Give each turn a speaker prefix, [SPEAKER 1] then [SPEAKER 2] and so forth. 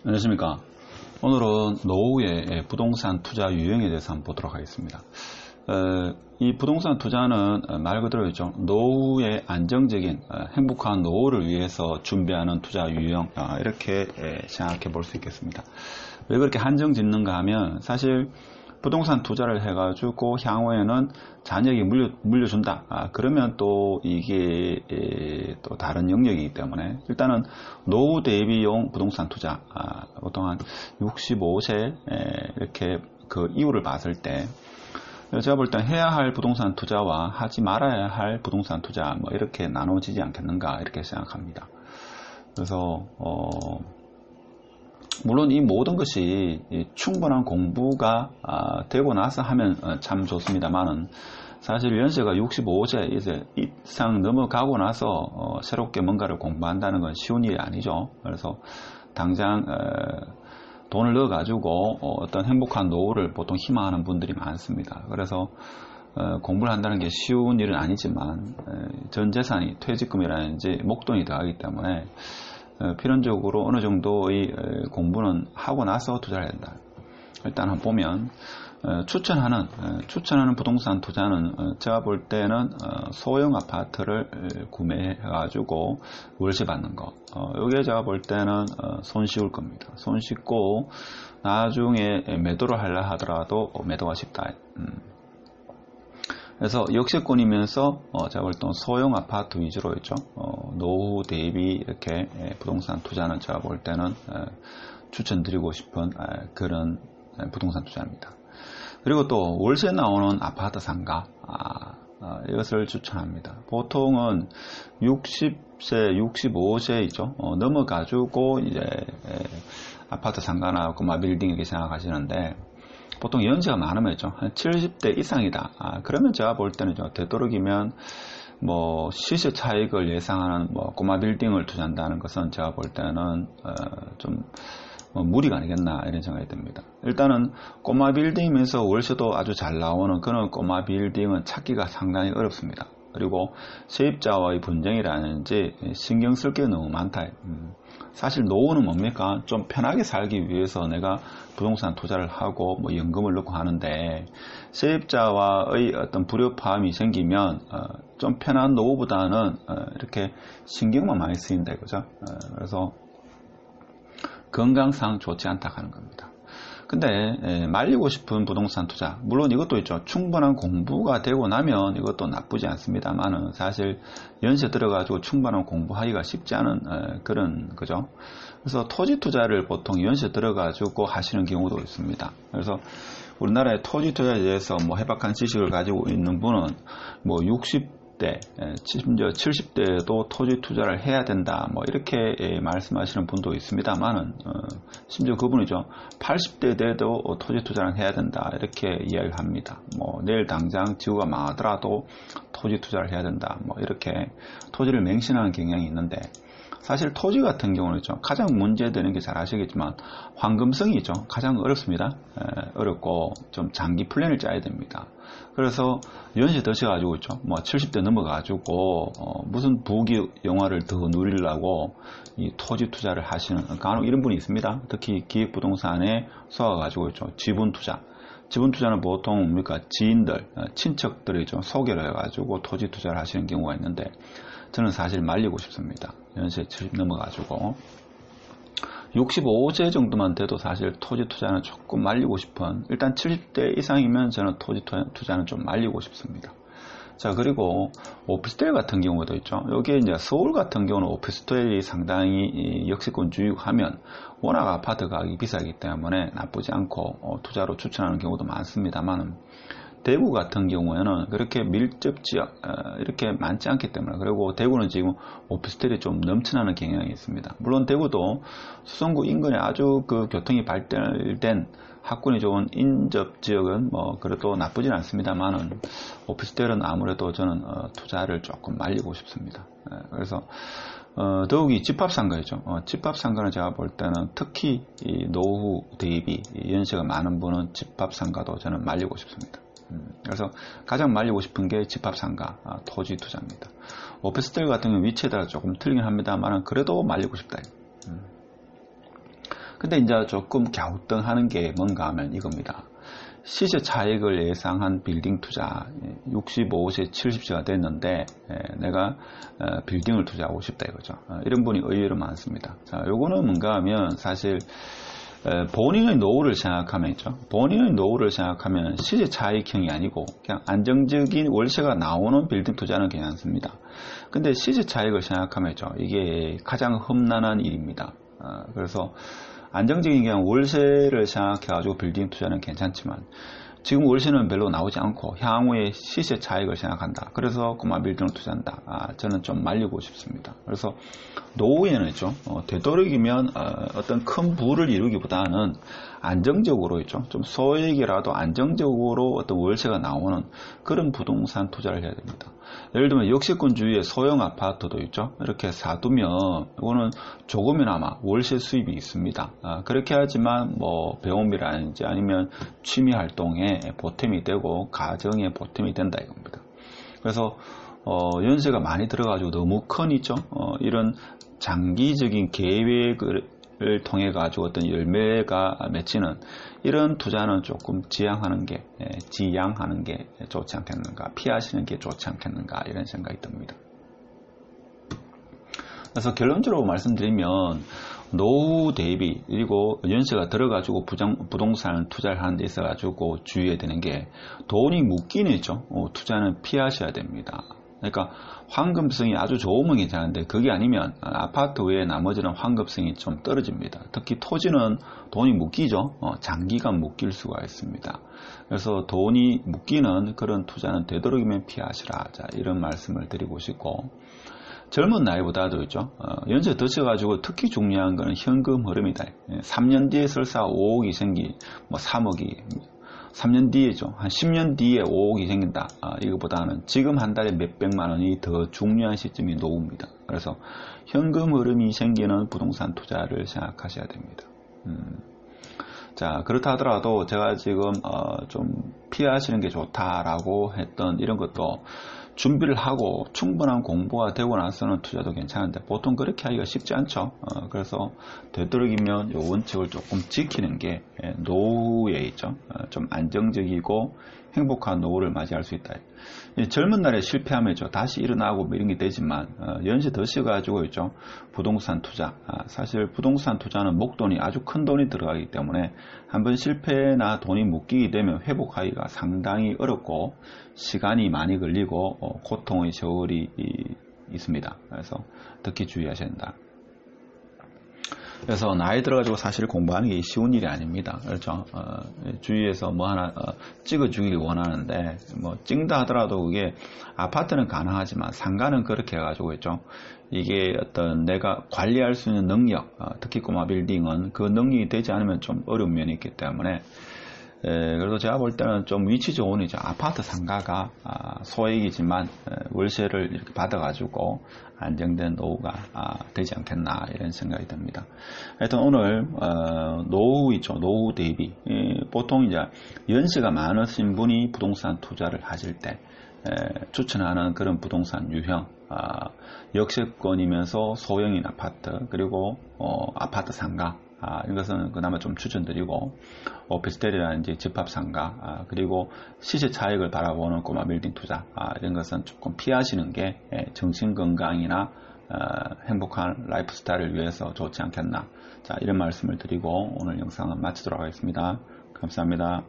[SPEAKER 1] 안녕하십니까. 오늘은 노후의 부동산 투자 유형에 대해서 한번 보도록 하겠습니다. 이 부동산 투자는 말 그대로 있죠. 노후의 안정적인 행복한 노후를 위해서 준비하는 투자 유형, 이렇게 생각해 볼 수 있겠습니다. 왜 그렇게 한정 짓는가 하면 사실 부동산 투자를 해가지고 향후에는 자녀에게 물려준다. 그러면 또 이게 또 다른 영역이기 때문에 일단은 노후 대비용 부동산 투자, 보통 한 65세 이렇게 그 이유를 봤을 때 제가 볼 땐 해야 할 부동산 투자와 하지 말아야 할 부동산 투자 뭐 이렇게 나눠지지 않겠는가 이렇게 생각합니다. 그래서 물론 이 모든 것이 충분한 공부가 되고 나서 하면 참 좋습니다만은 사실 연세가 65세 이상 넘어가고 나서 새롭게 뭔가를 공부한다는 건 쉬운 일이 아니죠. 그래서 당장 돈을 넣어 가지고 어떤 행복한 노후를 보통 희망하는 분들이 많습니다. 그래서 공부를 한다는 게 쉬운 일은 아니지만 전 재산이 퇴직금이라든지 목돈이 들어가기 때문에 필연적으로 어느 정도의 공부는 하고 나서 투자를 해야 된다. 일단 한번 보면 추천하는 부동산 투자는 제가 볼 때는 소형 아파트를 구매해 가지고 월세 받는 거, 이게 제가 볼 때는 손쉬울 겁니다. 손쉽고 나중에 매도를 하려 하더라도 매도가 쉽다. 그래서 역세권이면서 제가 볼 때는 소형 아파트 위주로 있죠. 노후 대비 이렇게 부동산 투자는 제가 볼 때는 추천드리고 싶은 그런 부동산 투자입니다. 그리고 또 월세 나오는 아파트 상가, 이것을 추천합니다. 보통은 60세, 65세이죠. 넘어가지고 이제 아파트 상가나 꼬마 빌딩 이렇게 생각하시는데 보통 연세가 많으면 한 70대 이상이다. 그러면 제가 볼 때는 되도록이면 뭐 시세 차익을 예상하는 뭐 꼬마 빌딩을 투자한다는 것은 제가 볼 때는 좀 무리가 아니겠나 이런 생각이 듭니다. 일단은 꼬마 빌딩이면서 월세도 아주 잘 나오는 그런 꼬마 빌딩은 찾기가 상당히 어렵습니다. 그리고 세입자와의 분쟁이라든지 신경 쓸 게 너무 많다. 사실 노후는 뭡니까? 좀 편하게 살기 위해서 내가 부동산 투자를 하고 뭐 연금을 넣고 하는데 세입자와의 어떤 불협화음이 생기면 좀 편한 노후보다는 이렇게 신경만 많이 쓰인다 이거죠. 그래서 건강상 좋지 않다 하는 겁니다. 근데 말리고 싶은 부동산 투자, 물론 이것도 있죠. 충분한 공부가 되고 나면 이것도 나쁘지 않습니다만은 사실 연세 들어가지고 충분한 공부하기가 쉽지 않은 그런 거죠. 그래서 토지 투자를 보통 연세 들어가지고 하시는 경우도 있습니다. 그래서 우리나라의 토지 투자에 대해서 뭐 해박한 지식을 가지고 있는 분은 뭐 60대, 심지어 70대에도 토지 투자를 해야 된다, 뭐 이렇게 말씀하시는 분도 있습니다만은 심지어 그분이죠. 80대 돼도 토지 투자를 해야 된다 이렇게 이야기를 합니다. 뭐 내일 당장 지구가 망하더라도 토지 투자를 해야 된다, 뭐 이렇게 토지를 맹신하는 경향이 있는데 사실 토지 같은 경우는 가장 문제되는 게 잘 아시겠지만 황금성이죠. 가장 어렵습니다. 어렵고 좀 장기 플랜을 짜야 됩니다. 그래서 연세 드셔가지고 뭐 70대 넘어가지고 무슨 부귀 영화를 더 누리려고 이 토지 투자를 하시는 간혹 이런 분이 있습니다. 특히 기획부동산에 쏘아가지고 지분 투자. 지분 투자는 보통 뭡니까? 지인들, 친척들이 소개를 해가지고 토지 투자를 하시는 경우가 있는데 저는 사실 말리고 싶습니다. 연세 70 넘어가지고 65세 정도만 돼도 사실 토지 투자는 조금 말리고 싶은, 일단 70대 이상이면 저는 토지 투자는 좀 말리고 싶습니다. 자, 그리고 오피스텔 같은 경우도 있죠. 여기에 이제 서울 같은 경우는 오피스텔이 상당히 역세권주의고 하면 워낙 아파트 가격이 비싸기 때문에 나쁘지 않고 투자로 추천하는 경우도 많습니다만 대구 같은 경우에는 그렇게 밀접 지역 이렇게 많지 않기 때문에, 그리고 대구는 지금 오피스텔이 좀 넘쳐나는 경향이 있습니다. 물론 대구도 수성구 인근에 아주 그 교통이 발달된 학군이 좋은 인접 지역은 뭐 그래도 나쁘진 않습니다만은 오피스텔은 아무래도 저는 투자를 조금 말리고 싶습니다. 그래서 더욱이 집합상가이죠. 집합상가는 제가 볼 때는 특히 이 노후 대비 연세가 많은 분은 집합상가도 저는 말리고 싶습니다. 그래서 가장 말리고 싶은 게 집합상가, 토지 투자입니다. 오피스텔 같은 경우 위치에 따라 조금 틀리긴 합니다만 그래도 말리고 싶다. 근데 이제 조금 갸우뚱하는 게 뭔가 하면 이겁니다. 시세 차익을 예상한 빌딩 투자 65세 70세가 됐는데 내가 빌딩을 투자하고 싶다 이거죠. 이런 분이 의외로 많습니다. 자, 요거는 뭔가 하면 사실 본인의 노후를 생각하면 있죠. 본인의 노후를 생각하면 시세 차익형이 아니고 그냥 안정적인 월세가 나오는 빌딩 투자는 괜찮습니다. 근데 시세 차익을 생각하면 있죠. 이게 가장 험난한 일입니다. 그래서 안정적인 그냥 월세를 생각해가지고 빌딩 투자는 괜찮지만 지금 월세는 별로 나오지 않고 향후에 시세 차익을 생각한다. 그래서 꼬마 빌딩을 투자한다. 저는 좀 말리고 싶습니다. 그래서 노후에는 있죠. 되도록이면 어떤 큰 부를 이루기보다는 안정적으로 있죠. 좀 소액이라도 안정적으로 어떤 월세가 나오는 그런 부동산 투자를 해야 됩니다. 예를 들면 역세권 주위에 소형 아파트도 있죠. 이렇게 사두면 이거는 조금이나마 월세 수입이 있습니다. 그렇게 하지만 뭐 배움이라든지 아니면 취미 활동에 보탬이 되고 가정에 보탬이 된다 이겁니다. 그래서 연세가 많이 들어가지고 너무 큰 있죠. 이런 장기적인 계획을 통해 가지고 어떤 열매가 맺히는 이런 투자는 조금 지양하는 게 좋지 않겠는가, 피하시는 게 좋지 않겠는가 이런 생각이 듭니다. 그래서 결론적으로 말씀드리면 노후 대비 그리고 연세가 들어가지고 부동산 투자를 하는 데 있어 가지고 주의해야 되는 게 돈이 묶이는 있죠. 투자는 피하셔야 됩니다. 그러니까 황금성이 아주 좋으면 괜찮은데 그게 아니면 아파트 외에 나머지는 황금성이 좀 떨어집니다. 특히 토지는 돈이 묶이죠. 장기간 묶일 수가 있습니다. 그래서 돈이 묶이는 그런 투자는 되도록이면 피하시라. 자, 이런 말씀을 드리고 싶고 젊은 나이보다도 있죠. 연세 드셔가지고 특히 중요한 것은 현금 흐름이다. 3년 뒤에 설사 5억이 생기, 뭐 3억이 3년 뒤에죠. 한 10년 뒤에 5억이 생긴다. 이거보다는 지금 한 달에 몇백만 원이 더 중요한 시점이 노후입니다. 그래서 현금 흐름이 생기는 부동산 투자를 생각하셔야 됩니다. 자, 그렇다 하더라도 제가 지금 좀 피하시는 게 좋다라고 했던 이런 것도 준비를 하고 충분한 공부가 되고 나서는 투자도 괜찮은데 보통 그렇게 하기가 쉽지 않죠. 그래서 되도록이면 이 원칙을 조금 지키는 게 노후에 있죠. 좀 안정적이고 행복한 노후를 맞이할 수 있다. 젊은 날에 실패하면 다시 일어나고 뭐 이런 게 되지만 연세 드셔가지고 있죠. 부동산 투자. 사실 부동산 투자는 목돈이 아주 큰 돈이 들어가기 때문에 한번 실패나 돈이 묶이게 되면 회복하기가 상당히 어렵고 시간이 많이 걸리고 고통의 세월이 있습니다. 그래서 특히 주의하셔야 된다. 그래서 나이 들어가지고 사실 공부하는 게 쉬운 일이 아닙니다. 그렇죠. 주위에서 뭐 하나 찍어주길 원하는데 뭐 찍다 하더라도 그게 아파트는 가능하지만 상가는 그렇게 해가지고 있죠. 이게 어떤 내가 관리할 수 있는 능력, 특히 꼬마 빌딩은 그 능력이 되지 않으면 좀 어려운 면이 있기 때문에 그래도 제가 볼 때는 좀 위치 좋은 이제 아파트 상가가 소액이지만 월세를 이렇게 받아가지고 안정된 노후가 되지 않겠나 이런 생각이 듭니다. 하여튼 오늘 노후 있죠. 노후 대비 보통 이제 연세가 많으신 분이 부동산 투자를 하실 때 추천하는 그런 부동산 유형 역세권이면서 소형인 아파트 그리고 아파트 상가 이것은 그나마 좀 추천드리고 오피스텔이라든지 집합상가 그리고 시세 차익을 바라보는 꼬마 빌딩 투자 이런 것은 조금 피하시는 게 정신건강이나 행복한 라이프 스타일을 위해서 좋지 않겠나. 자, 이런 말씀을 드리고 오늘 영상은 마치도록 하겠습니다. 감사합니다.